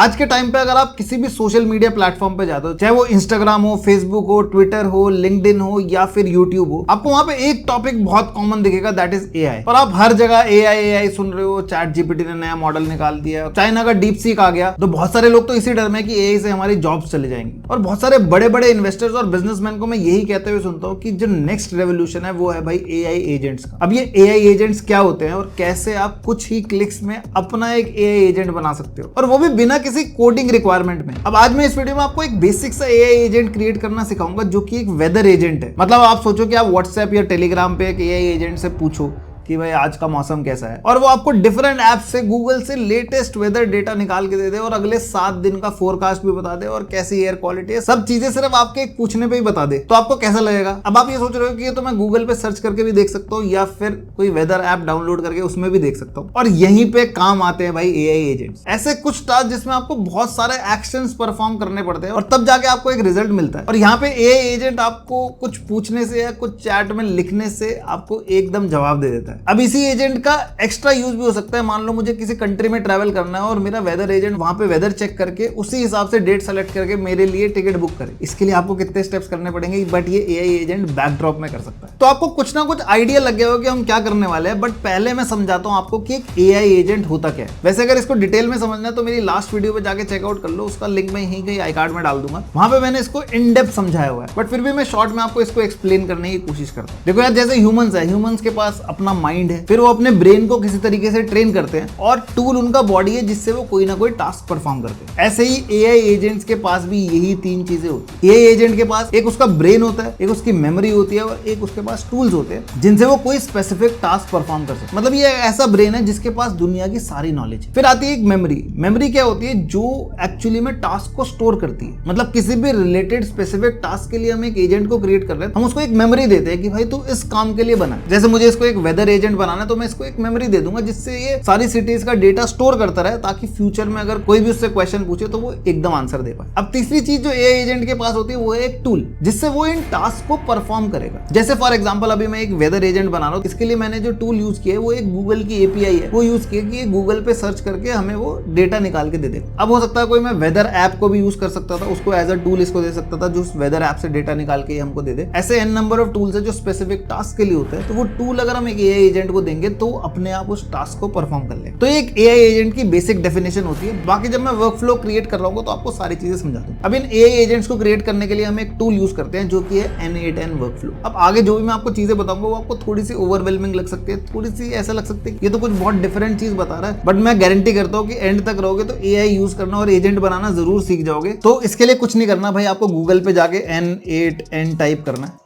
आज के टाइम पे अगर आप किसी भी सोशल मीडिया प्लेटफॉर्म पे जाते हो, चाहे वो इंस्टाग्राम हो, फेसबुक हो, ट्विटर हो, लिंक्डइन हो या फिर यूट्यूब हो, आपको वहां पे एक टॉपिक बहुत कॉमन दिखेगा, दैट इज एआई। और आप हर जगह एआई एआई सुन रहे हो। चैट जीपीटी ने नया मॉडल निकाल दिया, चाइना का डीप सीक आ गया, तो बहुत सारे लोग तो इसी डर में कि एआई से हमारी जॉब्स चले जाएंगी। और बहुत सारे बड़े बड़े इन्वेस्टर्स और बिजनेसमैन को मैं यही कहते हुए सुनता हूँ कि जो नेक्स्ट रेवोल्यूशन है वो है भाई एआई एजेंट्स का। अब ये एआई एजेंट्स क्या होते हैं और कैसे आप कुछ ही क्लिक्स में अपना एक एआई एजेंट बना सकते हो, और वो भी बिना किसी कोडिंग रिक्वायरमेंट में। अब आज मैं इस वीडियो में आपको एक बेसिक सा एआई एजेंट क्रिएट करना सिखाऊंगा जो कि एक वेदर एजेंट है। मतलब आप सोचो कि आप व्हाट्सएप या टेलीग्राम पे एक एआई एजेंट से पूछो कि भाई आज का मौसम कैसा है, और वो आपको डिफरेंट ऐप से, गूगल से लेटेस्ट वेदर डेटा निकाल के दे दे और अगले 7 दिन का फोरकास्ट भी बता दे और कैसी एयर क्वालिटी है, सब चीजें सिर्फ आपके एक पूछने पे ही बता दे। तो आपको कैसा लगेगा? अब आप ये सोच रहे हो कि ये तो मैं गूगल पे सर्च करके भी देख सकता हूँ या फिर कोई वेदर ऐप डाउनलोड करके उसमें भी देख सकता हूँ। और यहीं पे काम आते हैं भाई एआई एजेंट्स। ऐसे कुछ टास्क जिसमें आपको बहुत सारे एक्शंस परफॉर्म करने पड़ते हैं और तब जाके आपको एक रिजल्ट मिलता है। और यहाँ पे एआई एजेंट आपको कुछ पूछने से या कुछ चैट में लिखने से आपको एकदम जवाब दे देता है। अब इसी एजेंट का एक्स्ट्रा यूज भी हो सकता है। मान लो मुझे किसी कंट्री में ट्रैवल करना है और मेरा वेदर एजेंट वहां पे वेदर चेक करके उसी हिसाब से डेट सेलेक्ट करके मेरे लिए टिकट बुक करे। इसके लिए आपको कितने स्टेप्स करने पड़ेंगे, बट ये एआई एजेंट बैकड्रॉप में कर सकता है। तो आपको कुछ ना कुछ आइडिया लग गया होगा कि हम क्या करने वाले हैं, बट पहले मैं समझाता हूं आपको कि एक एआई एजेंट होता क्या है। वैसे अगर इसको डिटेल में समझना है तो मेरी लास्ट वीडियो पे जाके चेकआउट कर लो, उसका लिंक मैं यहीं कहीं आई कार्ड में डाल दूंगा। वहां पे मैंने इसको इन डेप्थ समझाया हुआ है, बट फिर भी मैं शॉर्ट में आपको इसको एक्सप्लेन करने की कोशिश करता हूं। देखो यार, जैसे ह्यूमंस है, ह्यूमंस के पास अपना माइंड है, फिर वो अपने ब्रेन को किसी तरीके से ट्रेन करते हैं और टूल उनका बॉडी है जिससे वो कोई ना कोई टास्क परफॉर्म करते हैं। ऐसे ही एआई एजेंट्स के पास भी यही 3 चीजें होती है। एआई एजेंट के पास एक उसका ब्रेन होता है, एक उसकी मेमोरी होती है और एक उसके पास टूल्स होते हैं जिनसे वो कोई स्पेसिफिक टास्क परफॉर्म कर सकते हैं। मतलब ये ऐसा ब्रेन है जिसके पास दुनिया की सारी नॉलेज है। फिर आती है एक मेमोरी। मेमोरी क्या होती है? जो एक्चुअली में टास्क को स्टोर करती है। मतलब किसी भी रिलेटेड स्पेसिफिक टास्क के लिए हम एक एजेंट को क्रिएट कर रहे हैं, हम उसको एक मेमोरी देते हैं कि भाई तू इस काम के लिए बना। जैसे मुझे इसको एक वेदर एजेंट बनाना है तो मैं इसको एक मेमोरी दे दूंगा जिससे ये सारी सिटीज का डेटा स्टोर करता रहे, ताकि फ्यूचर में अगर कोई भी उससे क्वेश्चन पूछे तो वो एकदम आंसर दे पाए। अब तीसरी चीज जो एआई एजेंट के पास होती है वो है एक टूल जिससे वो इन टास्क को परफॉर्म करेगा। जैसे फॉर एग्जांपल अभी मैं एक वेदर एजेंट बना रहा हूँ, इसके लिए मैंने जो टूल यूज किया है वो एक गूगल की एपीआई है, वो यूज किया कि गूगल पे सर्च करके हमें वो डेटा निकाल के दे देगा। अब हो सकता है कोई मैं वेदर ऐप को भी यूज कर सकता था, उसको एज अ टूल इसको दे सकता था जो उस वेदर ऐप से डेटा निकाल के हमको दे दे। ऐसे एन नंबर ऑफ टूल्स है जो स्पेसिफिक टास्क के लिए होते हैं, तो वो टूल अगर हम एक एआई एजेंट को देंगे तो अपने आप उस टास्क को परफॉर्म कर ले। तो एक एआई एजेंट की बेसिक डेफिनेशन होती है। बाकी जब मैं वर्कफ्लो क्रिएट कर रहा हूँ तो आपको सारी चीजें समझा दूं। अब इन एआई एजेंट्स को क्रिएट करने के लिए हम एक टूल यूज करते हैं जो कि है N8N वर्कफ्लो। अब आगे जो भी मैं आपको चीजें बताऊंगा वो आपको थोड़ी सी ओवरवेलमिंग लग सकती है, थोड़ी सी ऐसा लग सकती है ये तो कुछ बहुत डिफरेंट चीज बता रहा है, बट मैं गारंटी करता हूँ कि एंड तक रहोगे तो एआई यूज करना और एजेंट बनाना जरूर सीख जाओगे। तो इसके लिए कुछ नहीं करना भाई, आपको गूगल पे जाके N8N टाइप करना है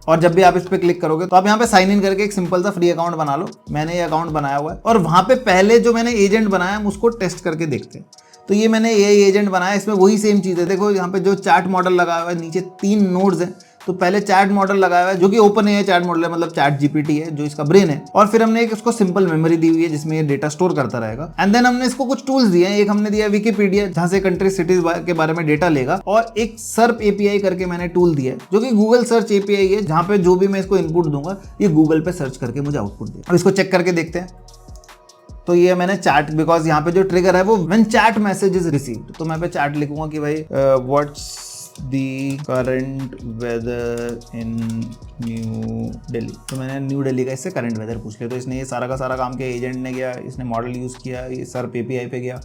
और जब भी आप इस पे क्लिक करोगे तो आप यहाँ पे साइन इन करके एक सिंपल सा फ्री अकाउंट बना लो। मैंने ये अकाउंट बनाया हुआ है और वहां पे पहले जो मैंने एजेंट बनाया हम उसको टेस्ट करके देखते हैं। तो ये मैंने एआई एजेंट बनाया, इसमें वही सेम चीज है। देखो यहाँ पे जो चैट मॉडल लगाया हुआ है, नीचे 3 नोड्स हैं। तो पहले चैट मॉडल लगाया हुआ है जो कि ओपन एआई चैट मॉडल है, मतलब चैट जीपीटी है जो इसका ब्रेन है। और फिर हमने एक इसको सिंपल मेमोरी दी हुई है जिसमें ये डेटा स्टोर करता रहेगा। एंड देन हमने इसको कुछ टूल्स दिए हैं। एक हमने दिया विकिपीडिया जहां से कंट्री सिटीज के बारे में डेटा लेगा, और एक सर्प एपीआई करके मैंने टूल दिया है जो कि गूगल सर्च एपीआई है, जहां पे जो भी मैं इसको इनपुट दूंगा ये गूगल पे सर्च करके मुझे आउटपुट दे। अब इसको चेक करके देखते हैं। तो ये मैंने चैट, बिकॉज यहाँ पे जो ट्रिगर है वो when chat message is received, तो मैं पे चैट लिखूंगा कि भाई what's the current weather in New Delhi. तो मैंने न्यू दिल्ली का इससे करंट वेदर पूछ लिया। तो इसने ये सारा का सारा काम किया, एजेंट ने किया, इसने मॉडल यूज़ किया, ये सर्प एपीआई पे गया,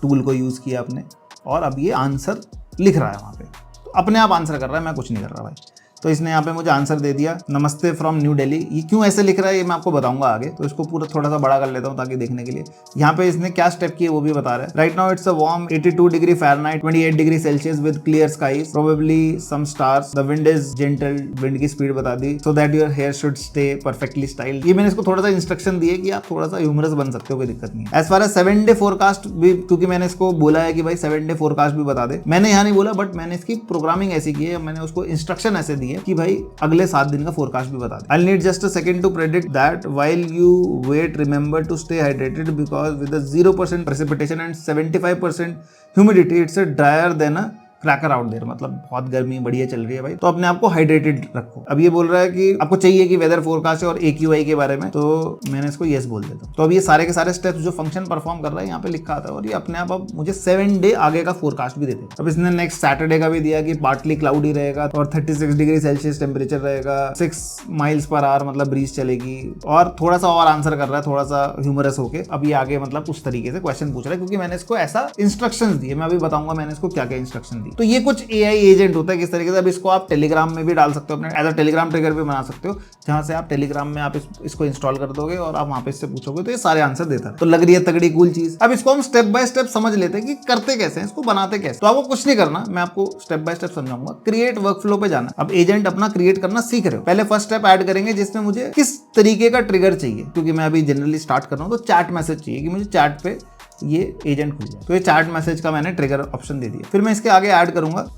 टूल को यूज़ किया आपने, और अब ये आंसर लिख रहा है वहाँ पे। तो अपने आप आंसर कर रहा है, मैं कुछ नहीं कर रहा भाई। तो इसने यहाँ पे मुझे आंसर दे दिया, नमस्ते फ्रॉम न्यू दिल्ली। ये क्यों ऐसे लिख रहा है ये मैं आपको बताऊंगा आगे, तो इसको पूरा थोड़ा सा बड़ा कर लेता हूँ ताकि देखने के लिए। यहाँ पे इसने क्या स्टेप किए वो भी बता रहा है। Right now it's a warm 82 degree Fahrenheit 28 degree Celsius with clear skies, probably some stars, the wind is gentle, wind की स्पीड बता दी, so that your hair should stay perfectly styled. ये मैंने इसको थोड़ा सा इंस्ट्रक्शन दिए कि आप थोड़ा सा ह्यूमरस बन सकते हो, कोई दिक्कत नहीं है। As far as 7 day forecast भी, क्योंकि मैंने इसको बोला है कि भाई 7 डे फोरकास्ट भी बता दे, मैंने यहाँ नहीं बोला, बट मैंने इसकी प्रोग्रामिंग ऐसी की है, मैंने उसको इंस्ट्रक्शन ऐसे दी है कि भाई अगले 7 दिन का फोरकास्ट भी बता दे। I'll need just a second to predict that. While you wait, remember to stay hydrated because with a 0% precipitation and 75% humidity, it's a drier than a cracker out there, मतलब बहुत गर्मी बढ़िया चल रही है भाई, तो अपने आप को हाइड्रेटेड रखो। अब ये बोल रहा है कि आपको चाहिए कि वेदर फोरकास्ट और AQI के बारे में, तो मैंने इसको येस बोल देता हूँ। तो अब ये सारे के सारे स्टेप्स जो फंक्शन परफॉर्म कर रहा है यहाँ पे लिखा आता है, और ये अपने आप अब मुझे 7 डे आगे का फोरकास्ट भी देते हैं। अब इसने नेक्स्ट सैटरडे का भी दिया कि पार्टली क्लाउडी रहेगा और 36 डिग्री सेल्सियस टेम्परेचर रहेगा, 6 माइल्स पर आवर मतलब ब्रीज चलेगी, और थोड़ा सा और आंसर कर रहा है थोड़ा सा ह्यूमरस होके। अब ये आगे मतलब उस तरीके से क्वेश्चन पूछ रहा है, क्योंकि मैंने इसको ऐसा इंस्ट्रक्शंस दिए, मैं अभी बताऊंगा मैंने इसको क्या क्या इंस्ट्रक्शन दी। तो ये कुछ AI एजेंट होता है किस तरीके से। अब इसको आप टेलीग्राम में भी डाल सकते हो, अपने एज अ टेलीग्राम ट्रिगर भी बना सकते हो, जहां से आप टेलीग्राम में आप इसको इंस्टॉल कर दोगे और आप वहां पे इससे पूछोगे तो ये सारे आंसर देता है। तो लग रही है तगड़ी कूल चीज। अब इसको हम स्टेप बाय स्टेप समझ लेते हैं कि करते कैसे हैं, इसको बनाते कैसे। तो आपको कुछ नहीं करना, मैं आपको स्टेप बाय स्टेप समझाऊंगा। क्रिएट वर्कफ्लो पे जाना। अब एजेंट अपना क्रिएट करना सीख रहे हो, पहले फर्स्ट स्टेप ऐड करेंगे जिसमें मुझे किस तरीके का ट्रिगर चाहिए, क्योंकि मैं अभी जनरली स्टार्ट कर रहा हूं तो चैट मैसेज चाहिए कि मुझे चैट पे ये एजेंट खुल जाए। तो ये चैट मैसेज का मैंने ट्रिगर ऑप्शन दे दिया। फिर मैं इसके आगे ऐड करूंगा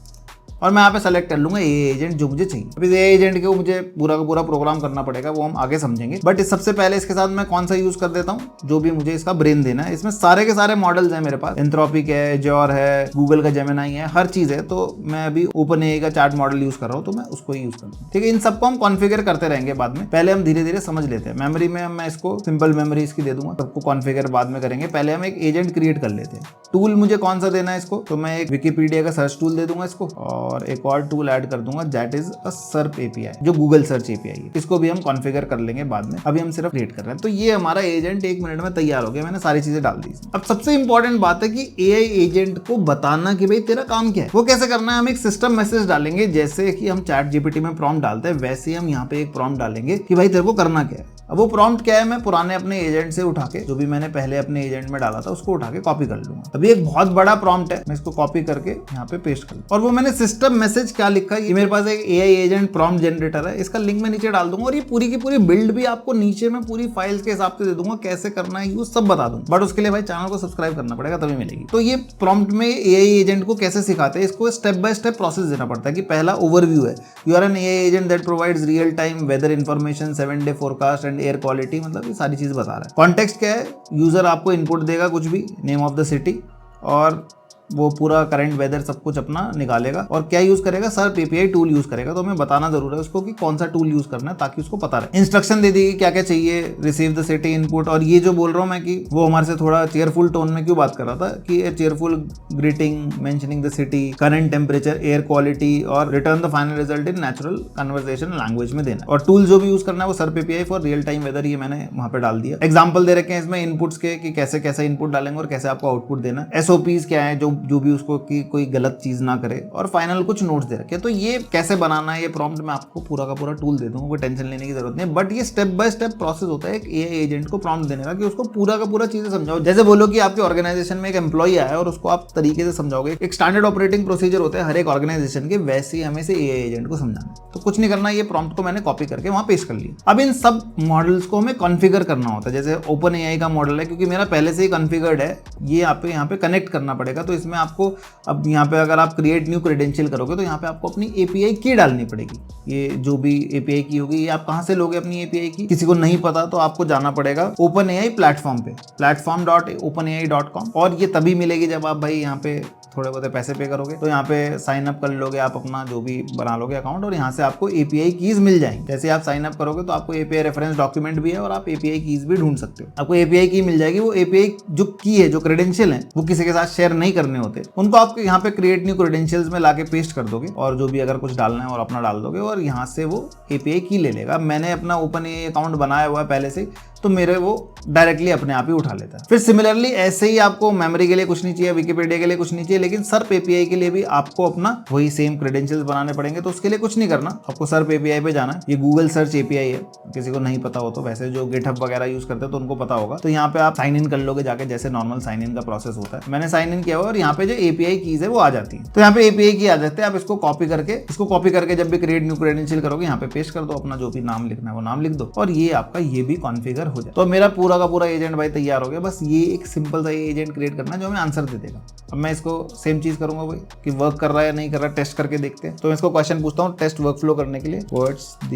और मैं यहाँ पे सेलेक्ट कर लूंगा ये एजेंट जो मुझे चाहिए। अब इस एजेंट को मुझे पूरा का पूरा प्रोग्राम करना पड़ेगा, वो हम आगे समझेंगे। बट सबसे पहले इसके साथ मैं कौन सा यूज कर देता हूँ, जो भी मुझे इसका ब्रेन देना है। इसमें सारे के सारे मॉडल्स हैं मेरे पास, एंथ्रोपिक है, एजोर है, गूगल का जेमिनाई है, हर चीज है। तो मैं अभी OpenAI का चैट मॉडल यूज कर रहा हूँ, तो मैं उसको ही यूज कर रहा हूँ। ठीक है, इन सबको हम कॉन्फ़िगर करते रहेंगे बाद में। पहले हम धीरे धीरे समझ लेते हैं। मेमोरी में मैं इसको सिंपल मेमोरी इसकी दे दूंगा, सबको कॉन्फ़िगर बाद में करेंगे। पहले हम एक एजेंट क्रिएट कर लेते हैं। टूल मुझे कौन सा देना है इसको, तो मैं एक विकिपीडिया का सर्च टूल दे दूंगा इसको, और एक और टूल ऐड कर दूंगा दैट इज अ सर्प API, जो गूगल सर्च API है। इसको भी हम कॉन्फ़िगर कर लेंगे बाद में, अभी हम सिर्फ क्रिएट कर रहे हैं। तो ये हमारा एजेंट 1 मिनट में तैयार हो गया, मैंने सारी चीजें डाल दी इसमें। अब सबसे इंपॉर्टेंट बात है कि AI एजेंट को बताना कि भाई तेरा काम क्या है। वो कैसे करना है, हम एक सिस्टम मैसेज डालेंगे, जैसे कि हम चैट GPT में प्रॉम्प्ट डालते हैं वैसे ही हम यहाँ पे एक प्रॉम्प्ट डालेंगे कि भाई तेरे को करना क्या है। अब वो प्रॉम्प्ट क्या है, मैं पुराने अपने एजेंट से उठा के, जो भी मैंने पहले अपने एजेंट में डाला था उसको उठा के कॉपी कर लूंगा। अभी एक बहुत बड़ा प्रॉम्प्ट है, मैं इसको कॉपी करके यहाँ पे पेस्ट कर लूंगा। और वो मैंने सिस्टम मैसेज क्या लिखा है, ये मेरे पास एक AI एजेंट प्रॉम्प्ट जनरेटर है, इसका लिंक मैं नीचे डाल दूंगा। और ये पूरी की पूरी बिल्ड भी आपको नीचे में पूरी फाइल्स के हिसाब से दे दूंगा, कैसे करना है यूज सब बता दूंगा। बट उसके लिए भाई चैनल को सब्सक्राइब करना पड़ेगा, तभी मिलेगी। तो ये प्रॉम्प्ट में AI एजेंट को कैसे सिखाते हैं, इसको स्टेप बाय स्टेप प्रोसेस देना पड़ता है। कि पहला ओवरव्यू है, you are an AI agent that provides real time weather information, 7 day forecast and air quality, मतलब ये सारी चीज बता रहा है। कॉन्टेक्स्ट क्या है, यूजर आपको इनपुट देगा कुछ भी, नेम ऑफ द सिटी, और वो पूरा करंट वेदर सब कुछ अपना निकालेगा। और क्या यूज करेगा, सर्प API टूल यूज करेगा। तो हमें बताना जरूर है उसको कि कौन सा टूल यूज करना है, ताकि उसको पता रहे। इंस्ट्रक्शन दे देगी क्या क्या चाहिए, रिसीव द सिटी इनपुट। और ये जो बोल रहा हूँ मैं कि वो हमारे से थोड़ा चेयरफुल टोन में क्यों बात कर रहा था, कि cheerful greeting, mentioning the city, current temperature, air quality, और return the final result in natural conversation language में देना। और टूल जो भी यूज करना है वो Serp API for real time weather, ये मैंने वहां पे डाल दिया। एग्जाम्पल दे रखे हैं इसमें इनपुट्स के, कि कैसे कैसे इनपुट डालेंगे और कैसे आपको आउटपुट देना है। SOPs क्या है, जो भी उसको कि कोई गलत चीज ना करे। और फाइनल कुछ नोट्स दे रखे। तो ये कैसे बनाना है, ये प्रॉम्प्ट मैं आपको पूरा का पूरा टूल दे दूंगा, कोई टेंशन लेने की जरूरत नहीं। बट ये स्टेप बाय स्टेप प्रोसेस होता है एक AI एजेंट को प्रॉम्प्ट देने का, कि उसको पूरा का पूरा चीजें समझाओ। जैसे बोलो कि आपके ऑर्गेनाइजेशन में एक एम्प्लॉय आया है और उसको आप तरीके से समझाओगे, एक स्टैंडर्ड ऑपरेटिंग प्रोसीजर होता है हर एक ऑर्गेनाइजेशन के, वैसे ही हमें से AI एजेंट को समझाना। तो कुछ नहीं करना, ये प्रॉम्प्ट को मैंने कॉपी करके वहां पेस्ट कर लिया। अब इन सब मॉडल्स को हमें कॉन्फ़िगर करना होता है। जैसे OpenAI का मॉडल है, क्योंकि मेरा पहले से ही कॉन्फ़िगर्ड है, ये आप यहाँ पे कनेक्ट करना पड़ेगा। तो इसमें आपको अब यहाँ पे अगर आप क्रिएट न्यू क्रेडेंशियल करोगे तो यहाँ पे आपको अपनी API की डालनी पड़ेगी। ये जो भी API की होगी, ये आप कहाँ से लोगे अपनी API की, किसी को नहीं पता तो आपको जाना पड़ेगा OpenAI प्लेटफॉर्म पे, platform.openai.com। और ये तभी मिलेगी जब आप भाई यहाँ पे थोड़े बहुत पैसे पे करोगे। तो यहाँ पे साइन अप कर लोगे आप अपना, जो भी बना लोगे अकाउंट, और यहाँ से आपको API कीज मिल जाएंगी। जैसे आप साइन अप करोगे तो आपको API रेफरेंस डॉक्यूमेंट भी है, और आप API कीज भी ढूंढ सकते हो। आपको API की मिल जाएगी। वो API जो की है, जो क्रेडेंशियल है, वो किसी के साथ शेयर नहीं करने होते, उनको आपको यहाँ पे क्रिएट न्यू क्रेडेंशियल्स में लाके पेस्ट कर दोगे, और जो भी अगर कुछ डालना है और अपना डाल दोगे, और यहाँ से वो API की ले लेगा। मैंने अपना OpenAI अकाउंट बनाया हुआ है पहले से, तो मेरे वो डायरेक्टली अपने आप ही उठा लेता है। फिर सिमिलरली ऐसे ही आपको मेमोरी के लिए कुछ नहीं चाहिए, विकिपीडिया के लिए कुछ नहीं चाहिए, लेकिन सर्प API के लिए भी आपको अपना वही सेम क्रेडेंशियल्स बनाने पड़ेंगे। तो उसके लिए कुछ नहीं करना, आपको सर्प API पे जाना है। ये गूगल सर्च API है, किसी को नहीं पता हो तो, वैसे जो गिटहब वगैरह यूज करते हैं तो उनको पता होगा। तो यहाँ पे आप साइन इन कर लोगे जाके, जैसे नॉर्मल साइन इन का प्रोसेस होता है। मैंने साइन इन किया हुआ, और यहाँ पे जो API कीज है वो आ जाती है। तो यहाँ पे API की आ जाते हैं। आप इसको कॉपी करके जब भी क्रिएट न्यू क्रेडेंशियल करोगे, यहाँ पे पेस्ट कर दो, अपना जो भी नाम लिखना है वो नाम लिख दो, और ये आपका ये भी कॉन्फ़िगर हो जाए। तो मेरा पूरा का पूरा एजेंट भाई तैयार हो गया। बस ये एक सिंपल सा एजेंट क्रिएट करना है जो हमें आंसर दे देगा। अब मैं इसको सेम चीज करूंगा भाई, कि वर्क कर रहा है या नहीं कर रहा, टेस्ट करके देखते हैं। तो मैं इसको क्वेश्चन पूछता हूँ टेस्ट वर्क फ्लो करने के लिए, what's the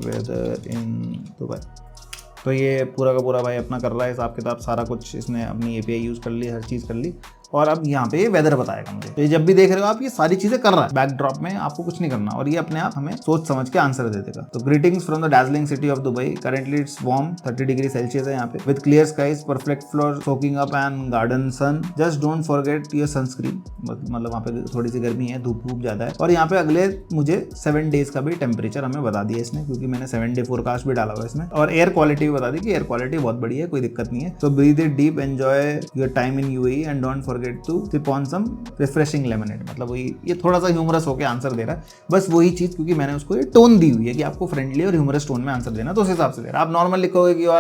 weather in Dubai. तो ये पूरा का पूरा भाई अपना कर रहा है हिसाब किताब, सारा कुछ इसने अपनी API यूज कर ली, हर चीज कर ली। और अब यहाँ पे वेदर बताएगा मुझे। तो ये जब भी देख रहे हो आप, ये सारी चीजें कर रहा है बैकड्रॉप में, आपको कुछ नहीं करना, और ये अपने आप हमें सोच समझ के आंसर दे देगा। तो greetings from the Darjeeling city of Dubai, currently it's warm 30 degree Celsius है यहाँ पे, with clear skies, perfect floor, soaking up and garden sun, just don't forget your sunscreen. मतलब वहाँ पे थोड़ी सी गर्मी है, धूप ज्यादा है। और यहाँ पे अगले मुझे 7 डेज का भी टेम्परेचर हमें बता दिया इसने, क्योंकि मैंने 7 डे फोरकास्ट भी डाला हुआ इसमें। और एयर क्वालिटी भी बता दी कि एयर क्वालिटी बहुत बढ़िया है, कोई दिक्कत नहीं है। So breathe it deep, enjoy your time in UAE and don't forget to sip on some refreshing lemonade. मतलब वही, ये थोड़ा सा ह्यूमरस होकर आंसर दे रहा है, बस वही चीज, क्योंकि मैंने उसको ये टोन दी हुई है कि आपको फ्रेंडली और ह्यूमरस टोन में आंसर देना, तो उस हिसाब से दे रहा है। आप नॉर्मल लिखोगे कि you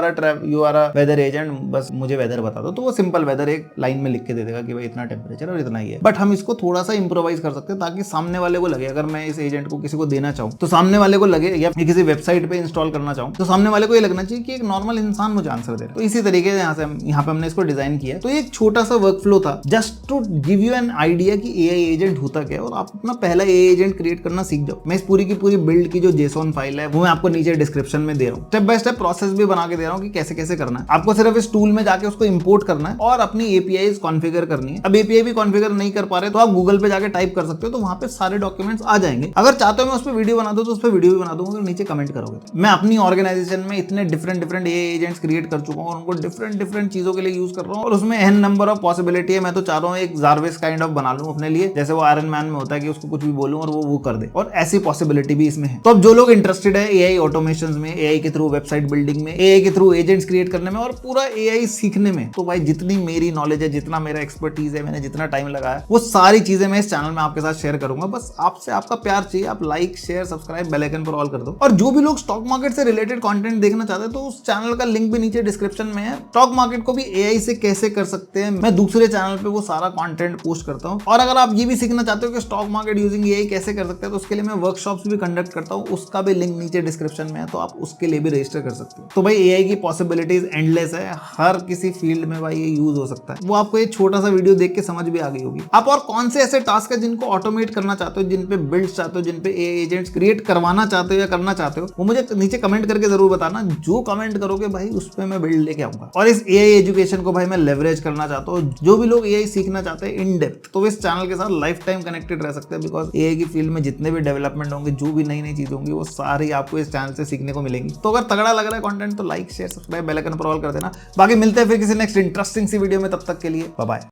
are a weather agent, बस मुझे वेदर बता दो, तो वो सिंपल वेदर एक लाइन में लिख के दे देगा कि भाई इतना टेम्परेचर और इतना ही है। बट हम इसको थोड़ा सा इंप्रोवाइज कर सकते हैं, ताकि सामने वाले को लगे, अगर मैं इस एजेंट को किसी को देना चाहूँ तो सामने वाले को लगे, या किसी वेबसाइट पे इंस्टॉल करना चाहूँ तो सामने वाले को ये लगना चाहिए कि एक नॉर्मल इंसान मुझे आंसर दे रहा है। तो इसी तरीके से यहाँ पे हमने इसको डिजाइन किया। तो एक छोटा सा वर्क फ्लो था, just to give you an idea कि एआई एजेंट होता क्या है, और आप अपना पहला एआई एजेंट क्रिएट करना सीख जाओ। मैं इस पूरी की पूरी बिल्ड की जो जेसॉन फाइल है वो मैं आपको नीचे डिस्क्रिप्शन में दे रहा हूँ। स्टेप बाय स्टेप प्रोसेस भी बना के दे रहा हूँ कि कैसे कैसे करना है। आपको सिर्फ इस टूल में जाके उसको इंपोर्ट करना है और अपनी एपीआई कॉन्फ़िगर करनी है। अब एपीआई भी कॉन्फ़िगर नहीं कर पा रहे तो आप गूगल पे जाके टाइप कर सकते हो, तो वहां पे सारे डॉक्यूमेंट्स आ जाएंगे। अगर चाहते हो मैं उस पर वीडियो बना दूं तो उस पर वीडियो भी बना दूंगा, तो नीचे कमेंट करोगे। मैं अपनी ऑर्गेनाइजेशन में इतने डिफरेंट एआई एजेंट्स क्रिएट कर चुका हूं और उनको डिफरेंट चीजों के लिए यूज कर रहा हूं, और उसमें एन नंबर ऑफ पॉसिबिलिटी है। मैं तो चाह रहा हूं एक जारवेस काइंड ऑफ बना लूं अपने लिए, जैसे वो आयरन मैन में होता है कि उसको कुछ भी बोलूं और वो कर दे, और ऐसी पॉसिबिलिटी भी इसमें है। तो अब जो लोग इंटरेस्टेड है एआई ऑटोमेशन में, एआई के थ्रू वेबसाइट बिल्डिंग में, एआई के थ्रू एजेंट्स क्रिएट करने में और पूरा एआई सीखने में, तो भाई जितनी मेरी नॉलेज है, जितना मेरा एक्सपर्टीज है, मैंने जितना टाइम लगाया, वो सारी चीजें मैं इस चैनल में आपके साथ शेयर करूंगा। बस आपसे आपका प्यार चाहिए, आप like share subscribe bell icon पर ऑल कर दो। और जो भी लोग स्टॉक मार्केट से रिलेटेड कंटेंट देखना चाहते हैं तो उस चैनल का लिंक भी नीचे डिस्क्रिप्शन में है। स्टॉक मार्केट को भी एआई से कैसे कर सकते हैं, मैं दूसरे चैनल पे वो सारा कंटेंट पोस्ट करता हूं। और अगर आप ये भी सीखना चाहते हो कि स्टॉक मार्केट यूजिंग एआई कैसे कर सकते हैं, तो उसके लिए मैं वर्कशॉप्स भी कंडक्ट करता हूं, उसका भी लिंक नीचे डिस्क्रिप्शन में है, तो आप उसके लिए भी रजिस्टर कर सकते हो। तो भाई एआई की पॉसिबिलिटीज एंडलेस है, हर किसी फील्ड में भाई ये यूज हो सकता है। वो आपको एक छोटा सा वीडियो देख के समझ भी आ गई होगी। आप और कौन से ऐसे टास्क है जिनको ऑटोमेट करना चाहते हो, जिन पे बिल्ड चाहते हो, जिन पे एआई एजेंट्स क्रिएट करवाना चाहते हो या करना चाहते हो, वो मुझे नीचे कमेंट करके जरूर बताना। जो कमेंट करोगे भाई उस पे मैं बिल्ड लेके आऊंगा। और इस एआई एजुकेशन को भाई मैं लेवरेज करना चाहता हूँ। जो भी लोग एआई सीखना चाहते हैं इन डेप्थ, तो इस चैनल के साथ लाइफ टाइम कनेक्टेड रह सकते हैं, बिकॉज एआई की फील्ड में जितने भी डेवलपमेंट होंगे, जो भी नई चीजें होंगी, वो सारी आपको इस चैनल से सीखने को मिलेंगी। तो अगर तगड़ा लग रहा है कंटेंट तो like share subscribe bell icon पर ऑल कर देना। बाकी मिलते हैं फिर किसी नेक्स्ट इंटरेस्टिंग सी वीडियो में, तब तक के लिए बाय बाय।